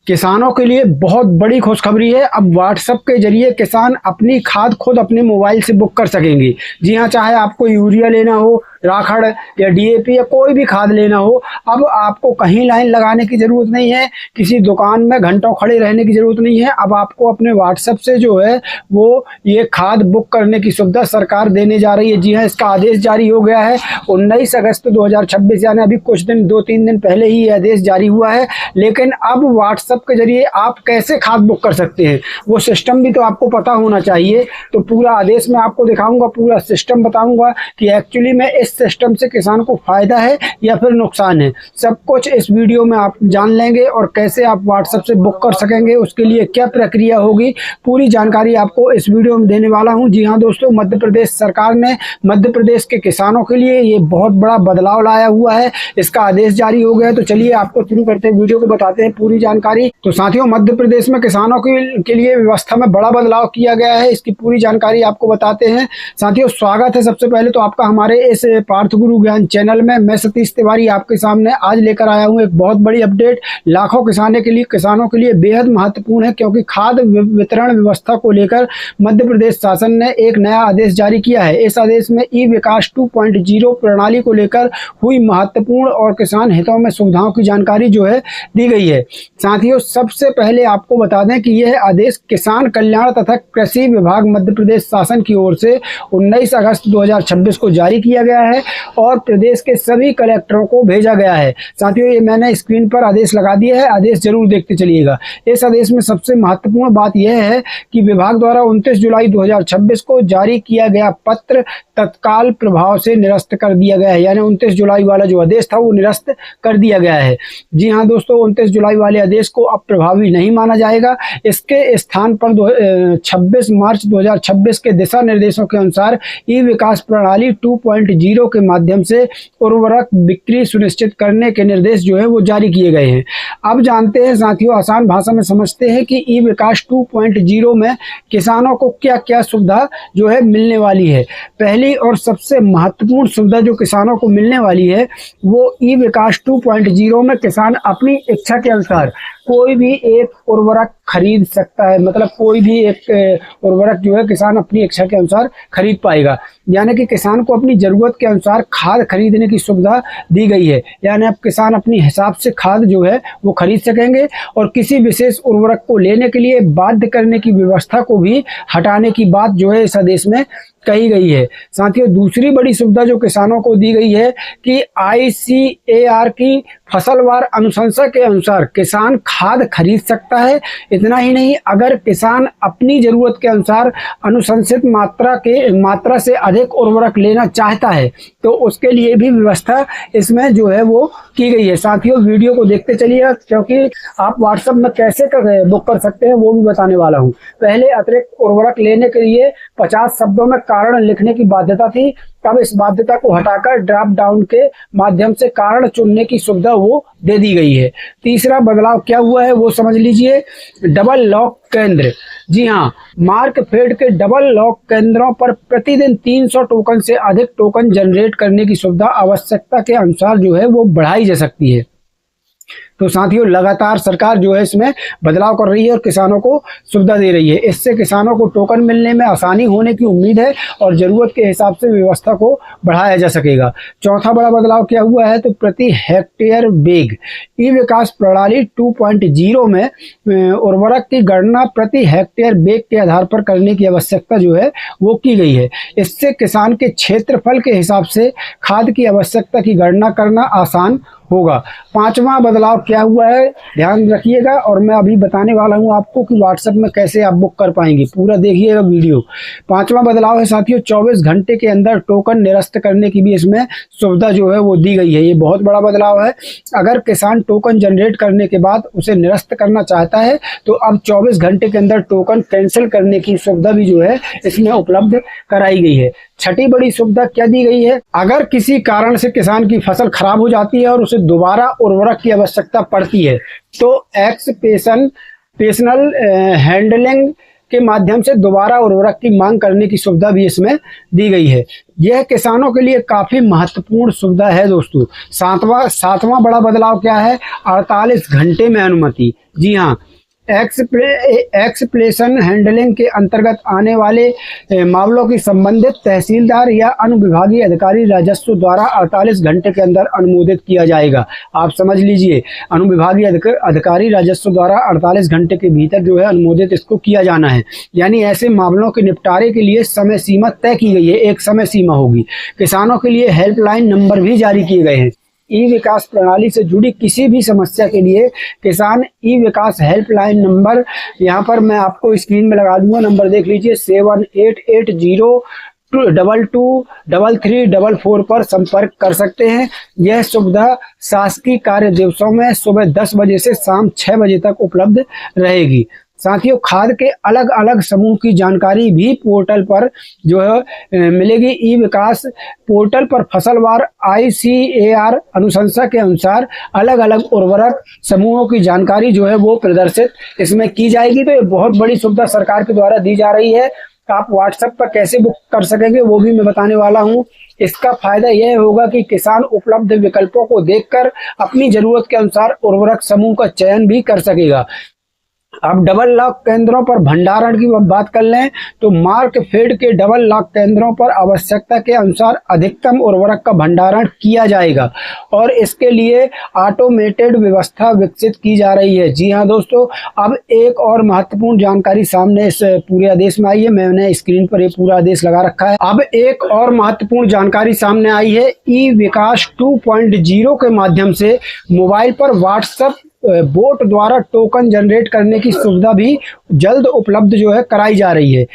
किसानों के लिए बहुत बड़ी खुशखबरी है। अब व्हाट्सएप के जरिए किसान अपनी खाद खुद अपने मोबाइल से बुक कर सकेंगे। जी हाँ, चाहे आपको यूरिया लेना हो, राखड़ या डीएपी या कोई भी खाद लेना हो, अब आपको कहीं लाइन लगाने की ज़रूरत नहीं है, किसी दुकान में घंटों खड़े रहने की ज़रूरत नहीं है। अब आपको अपने व्हाट्सएप से जो है वो ये खाद बुक करने की सुविधा सरकार देने जा रही है। जी हाँ, इसका आदेश जारी हो गया है 19 अगस्त 2026, यानी अभी कुछ दिन 2-3 दिन पहले ही ये आदेश जारी हुआ है। लेकिन अब व्हाट्सएप के जरिए आप कैसे खाद बुक कर सकते हैं, वो सिस्टम भी तो आपको पता होना चाहिए। तो पूरा आदेश मैं आपको दिखाऊंगा, पूरा सिस्टम बताऊंगा कि एक्चुअली में इस सिस्टम से किसान को फायदा है या फिर नुकसान है। सब कुछ इस वीडियो में आप जान लेंगे और कैसे आप व्हाट्सएप से बुक कर सकेंगे, उसके लिए क्या प्रक्रिया होगी, पूरी जानकारी आपको इस वीडियो में देने वाला हूं। जी हाँ दोस्तों, मध्य प्रदेश सरकार ने मध्य प्रदेश के किसानों के लिए ये बहुत बड़ा बदलाव लाया हुआ है। इसका आदेश जारी हो गया है। तो चलिए आपको शुरू करते हैं, वीडियो को बताते हैं पूरी जानकारी। तो साथियों, मध्य प्रदेश में किसानों के लिए व्यवस्था में बड़ा बदलाव किया गया है, इसकी पूरी जानकारी आपको बताते हैं। साथियों, स्वागत है सबसे पहले तो आपका हमारे इस पार्थ गुरु ज्ञान चैनल में। मैं सतीश तिवारी आपके सामने आज लेकर आया हूं एक बहुत बड़ी अपडेट। लाखों किसानों के लिए बेहद महत्वपूर्ण है, क्योंकि खाद वितरण व्यवस्था को लेकर मध्य प्रदेश शासन ने एक नया आदेश जारी किया है। इस आदेश में ई विकास 2.0 प्रणाली को लेकर हुई महत्वपूर्ण और किसान हितों में सुविधाओं की जानकारी जो है दी गई है। साथियों, सबसे पहले आपको बता दें कि यह आदेश किसान कल्याण तथा कृषि विभाग मध्य प्रदेश शासन की ओर से 19 अगस्त 2026 को जारी किया गया है और प्रदेश के सभी कलेक्टरों को भेजा गया है। साथियों, ये मैंने स्क्रीन पर आदेश लगा दिया है, आदेश जरूर देखते चलिएगा। इस आदेश में सबसे महत्वपूर्ण बात यह है कि विभाग द्वारा 29 जुलाई 2026 को जारी किया गया पत्र तत्काल प्रभाव से निरस्त कर दिया गया है। यानी 29 जुलाई वाला जो आदेश था वो निरस्त कर दिया गया है। जी हाँ दोस्तों, 29 जुलाई वाले आदेश को अब प्रभावी नहीं माना जाएगा। इसके स्थान पर 26 मार्च 2026 के दिशा निर्देशों के अनुसार ई विकास प्रणाली 2.0 के माध्यम से उर्वरक बिक्री सुनिश्चित करने के निर्देश जो है वो जारी किए गए हैं। अब जानते हैं साथियों, आसान भाषा में समझते हैं कि ई विकास 2.0 में किसानों को क्या क्या सुविधा जो है मिलने वाली है। पहली और सबसे महत्वपूर्ण सुविधा जो किसानों को मिलने वाली है वो ई विकास 2.0 में किसान अपनी इच्छा के अनुसार कोई भी एक उर्वरक खरीद सकता है। मतलब कोई भी एक उर्वरक जो है किसान अपनी इच्छा के अनुसार खरीद पाएगा। यानी कि किसान को अपनी ज़रूरत के अनुसार खाद खरीदने की सुविधा दी गई है। यानी अब किसान अपनी हिसाब से खाद जो है वो खरीद सकेंगे और किसी विशेष उर्वरक को लेने के लिए बाध्य करने की व्यवस्था को भी हटाने की बात जो है इस आदेश में कही गई है। साथियों, दूसरी बड़ी सुविधा जो किसानों को दी गई है कि ICAR की फसलवार अनुशंसा के अनुसार किसान खाद खरीद सकता है। इतना ही नहीं, अगर किसान अपनी जरूरत के अनुसार अनुशंसित मात्रा से अधिक उर्वरक लेना चाहता है तो उसके लिए भी व्यवस्था इसमें जो है वो की गई है। साथियों, वीडियो को देखते चलिए, क्योंकि आप व्हाट्सएप में कैसे बुक कर सकते हैं वो भी बताने वाला हूँ। पहले अतिरिक्त उर्वरक लेने के लिए 50 शब्दों में कारण लिखने की बाध्यता थी। तब इस बाध्यता को हटाकर ड्रॉप डाउन के माध्यम से कारण चुनने की सुविधा वो दे दी गई है। तीसरा बदलाव क्या हुआ है वो समझ लीजिए, डबल लॉक केंद्र। जी हाँ, मार्कफेड के डबल लॉक केंद्रों पर प्रतिदिन 300 टोकन से अधिक टोकन जनरेट करने की सुविधा आवश्यकता के अनुसार जो है वो बढ़ाई जा सकती है। तो साथियों, लगातार सरकार जो है इसमें बदलाव कर रही है और किसानों को सुविधा दे रही है। इससे किसानों को टोकन मिलने में आसानी होने की उम्मीद है और ज़रूरत के हिसाब से व्यवस्था को बढ़ाया जा सकेगा। चौथा बड़ा बदलाव क्या हुआ है तो प्रति हेक्टेयर बेग। ई विकास प्रणाली 2.0 में उर्वरक की गणना प्रति हेक्टेयर बेग के आधार पर करने की आवश्यकता जो है वो की गई है। इससे किसान के क्षेत्रफल के हिसाब से खाद की आवश्यकता की गणना करना आसान होगा। पांचवा बदलाव क्या हुआ है ध्यान रखिएगा, और मैं अभी बताने वाला हूं आपको कि व्हाट्सएप में कैसे आप बुक कर पाएंगे। पूरा देखिएगा वीडियो। पांचवा बदलाव है साथियों, 24 घंटे के अंदर टोकन निरस्त करने की भी इसमें सुविधा जो है वो दी गई है। ये बहुत बड़ा बदलाव है। अगर किसान टोकन जनरेट करने के बाद उसे निरस्त करना चाहता है तो अब 24 घंटे के अंदर टोकन कैंसिल करने की सुविधा भी जो है इसमें उपलब्ध कराई गई है। छठी बड़ी सुविधा क्या दी गई है, अगर किसी कारण से किसान की फसल खराब हो जाती है और उसे दोबारा उर्वरक की आवश्यकता पड़ती है तो एक्सपेशनल हैंडलिंग के माध्यम से दोबारा उर्वरक की मांग करने की सुविधा भी इसमें दी गई है। यह किसानों के लिए काफ़ी महत्वपूर्ण सुविधा है दोस्तों। सातवां बड़ा बदलाव क्या है? 48 घंटे में अनुमति। जी हाँ, एक्सप्लेशन हैंडलिंग के अंतर्गत आने वाले मामलों की संबंधित तहसीलदार या अनुविभागीय अधिकारी राजस्व द्वारा 48 घंटे के अंदर अनुमोदित किया जाएगा। आप समझ लीजिए, अनुविभागीय अधिकारी राजस्व द्वारा 48 घंटे के भीतर जो है अनुमोदित इसको किया जाना है। यानी ऐसे मामलों के निपटारे के लिए समय सीमा तय की गई है, एक समय सीमा होगी। किसानों के लिए हेल्पलाइन नंबर भी जारी किए गए हैं। ई विकास प्रणाली से जुड़ी किसी भी समस्या के लिए किसान ई विकास हेल्पलाइन नंबर, यहाँ पर मैं आपको स्क्रीन में लगा दूंगा, नंबर देख लीजिए, 7880223344 पर संपर्क कर सकते हैं। यह सुविधा शासकीय कार्य दिवसों में सुबह 10 बजे से शाम 6 बजे तक उपलब्ध रहेगी। साथियों, खाद के अलग अलग समूह की जानकारी भी पोर्टल पर जो है मिलेगी। ई विकास पोर्टल पर फसलवार ICAR अनुशंसा के अनुसार अलग अलग उर्वरक समूहों की जानकारी जो है वो प्रदर्शित इसमें की जाएगी। तो ये बहुत बड़ी सुविधा सरकार के द्वारा दी जा रही है। आप व्हाट्सएप पर कैसे बुक कर सकेंगे वो भी मैं बताने वाला हूँ। इसका फायदा यह होगा कि किसान उपलब्ध विकल्पों को देखकर अपनी जरूरत के अनुसार उर्वरक समूह का चयन भी कर सकेगा। अब डबल लॉक केंद्रों पर भंडारण की बात कर लें तो मार्क फेड के डबल लॉक केंद्रों पर आवश्यकता के अनुसार अधिकतम उर्वरक का भंडारण किया जाएगा और इसके लिए ऑटोमेटेड व्यवस्था विकसित की जा रही है। जी हां दोस्तों, अब एक और महत्वपूर्ण जानकारी सामने इस पूरे आदेश में आई है। मैंने स्क्रीन पर ये पूरा आदेश लगा रखा है। अब एक और महत्वपूर्ण जानकारी सामने आई है। ई विकास 2.0 के माध्यम से मोबाइल पर व्हाट्सएप बोट द्वारा टोकन जनरेट करने की सुविधा भी जल्द उपलब्ध जो है कराई जा रही है।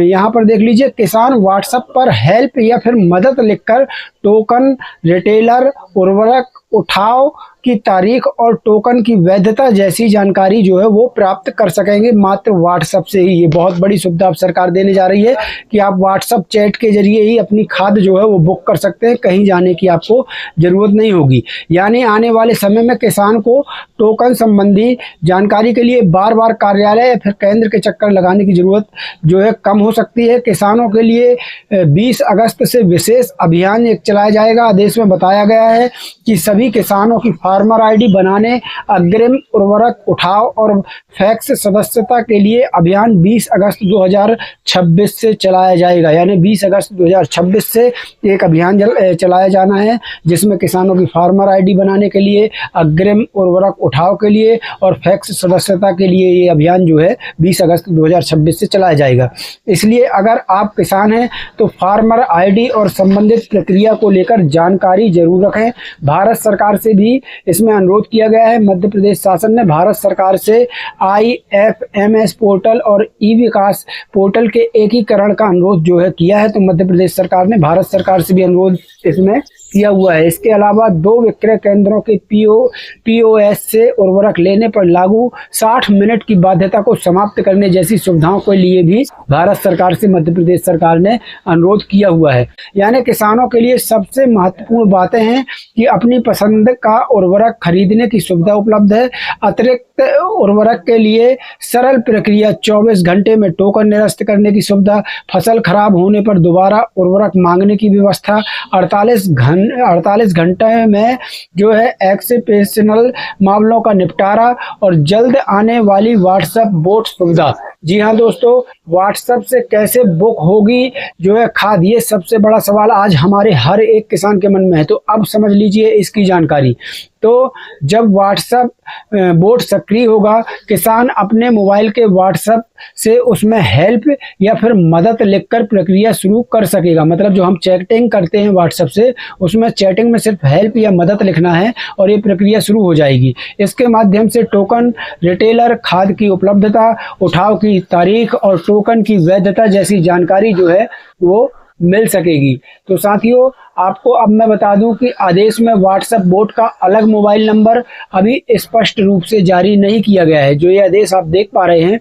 यहाँ पर देख लीजिए, किसान व्हाट्सएप पर हेल्प या फिर मदद लिखकर टोकन, रिटेलर, उर्वरक उठाव की तारीख और टोकन की वैधता जैसी जानकारी जो है वो प्राप्त कर सकेंगे मात्र व्हाट्सएप से ही। ये बहुत बड़ी सुविधा अब सरकार देने जा रही है कि आप व्हाट्सएप चैट के जरिए ही अपनी खाद जो है वो बुक कर सकते हैं, कहीं जाने की आपको जरूरत नहीं होगी। यानी आने वाले समय में किसान को टोकन संबंधी जानकारी के लिए बार बार कार्यालय या फिर केंद्र के चक्कर लगाने की जरूरत जो है कम हो सकती है। किसानों के लिए 20 अगस्त से विशेष अभियान एक चलाया जाएगा। आदेश में बताया गया है कि सभी किसानों की फार्मर आईडी बनाने, अग्रिम उर्वरक उठाव और फैक्स सदस्यता के लिए अभियान 20 अगस्त 2026 से चलाया जाएगा। यानी 20 अगस्त 2026 से एक अभियान चलाया जाना है जिसमें किसानों की फार्मर आईडी बनाने के लिए, अग्रिम उर्वरक उठाव के लिए और फैक्स सदस्यता के लिए ये अभियान जो है 20 अगस्त 2026 से चलाया जाएगा। इसलिए अगर आप किसान हैं तो फार्मर आईडी और संबंधित प्रक्रिया को लेकर जानकारी जरूर रखें। भारत सरकार से भी इसमें अनुरोध किया गया है। मध्य प्रदेश शासन ने भारत सरकार से IFMS पोर्टल और ई विकास पोर्टल के एकीकरण का अनुरोध जो है किया है। तो मध्य प्रदेश सरकार ने भारत सरकार से भी अनुरोध इसमें किया हुआ है। इसके अलावा 2 विक्रय केंद्रों के POS से उर्वरक लेने पर लागू 60 मिनट की बाध्यता को समाप्त करने जैसी सुविधाओं के लिए भी भारत सरकार से मध्य प्रदेश सरकार ने अनुरोध किया हुआ है। यानी किसानों के लिए सबसे महत्वपूर्ण बातें हैं कि अपनी पसंद का उर्वरक खरीदने की सुविधा उपलब्ध है। अतिरिक्त उर्वरक के लिए सरल प्रक्रिया, 24 घंटे में टोकन निरस्त करने की सुविधा, फसल खराब होने पर दोबारा उर्वरक मांगने की व्यवस्था, 48 घंटे में जो है एक्सेप्शनल मामलों का निपटारा और जल्द आने वाली व्हाट्सएप बोट सुविधा। जी हाँ दोस्तों, व्हाट्सएप से कैसे बुक होगी जो है खाद, ये सबसे बड़ा सवाल आज हमारे हर एक किसान के मन में है। तो अब समझ लीजिए इसकी जानकारी। तो जब व्हाट्सएप बोट सक्रिय होगा, किसान अपने मोबाइल के व्हाट्सएप से उसमें हेल्प या फिर मदद लिखकर प्रक्रिया शुरू कर सकेगा। मतलब जो हम चैटिंग करते हैं व्हाट्सएप से, उसमें चैटिंग में सिर्फ हेल्प या मदद लिखना है और ये प्रक्रिया शुरू हो जाएगी। इसके माध्यम से टोकन, रिटेलर, खाद की उपलब्धता, उठाव की तारीख और टोकन की वैधता जैसी जानकारी जो है वो मिल सकेगी। तो साथियों, आपको अब मैं बता दूं कि आदेश में व्हाट्सएप बोट का अलग मोबाइल नंबर अभी स्पष्ट रूप से जारी नहीं किया गया है। जो ये आदेश आप देख पा रहे हैं,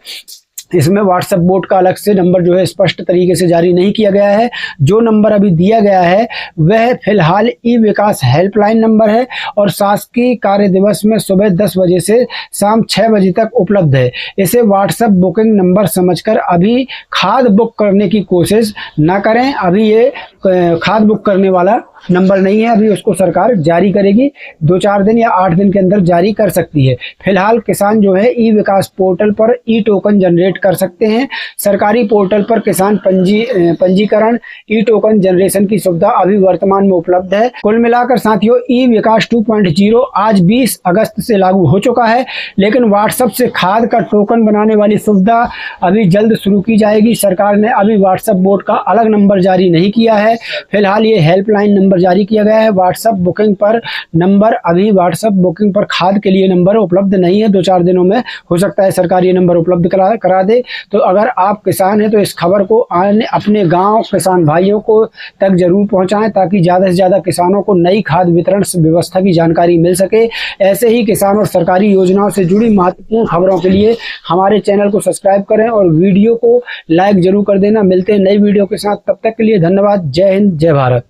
इसमें व्हाट्सएप बोट का अलग से नंबर जो है स्पष्ट तरीके से जारी नहीं किया गया है। जो नंबर अभी दिया गया है वह फिलहाल ई विकास हेल्पलाइन नंबर है और शासकीय कार्य दिवस में सुबह 10 बजे से शाम 6 बजे तक उपलब्ध है। इसे व्हाट्सएप बुकिंग नंबर समझकर अभी खाद बुक करने की कोशिश न करें। अभी ये खाद बुक करने वाला नंबर नहीं है, अभी उसको सरकार जारी करेगी। 2-4 दिन या 8 दिन के अंदर जारी कर सकती है। फिलहाल किसान जो है ई विकास पोर्टल पर ई टोकन जनरेट कर सकते हैं। सरकारी पोर्टल पर किसान पंजीकरण ई टोकन जनरेशन की सुविधा अभी वर्तमान में उपलब्ध है। कुल मिलाकर साथियों ई विकास 2.0 आज 20 अगस्त से लागू हो चुका है, लेकिन व्हाट्सएप से खाद का टोकन बनाने वाली सुविधा अभी जल्द शुरू की जाएगी। सरकार ने अभी व्हाट्सएप बोट का अलग नंबर जारी नहीं किया है। फिलहाल ये हेल्पलाइन नंबर जारी किया गया है। व्हाट्सएप बुकिंग पर नंबर अभी व्हाट्सएप बुकिंग पर खाद के लिए नंबर उपलब्ध नहीं है। 2-4 दिनों में हो सकता है सरकार ये नंबर उपलब्ध करा दे। तो अगर आप किसान हैं तो इस खबर को अपने गांव किसान भाइयों को तक जरूर पहुंचाएं, ताकि ज़्यादा से ज़्यादा किसानों को नई खाद वितरण व्यवस्था की जानकारी मिल सके। ऐसे ही किसान और सरकारी योजनाओं से जुड़ी महत्वपूर्ण खबरों के लिए हमारे चैनल को सब्सक्राइब करें और वीडियो को लाइक जरूर कर देना। मिलते हैं नई वीडियो के साथ, तब तक के लिए धन्यवाद। जय हिंद, जय भारत।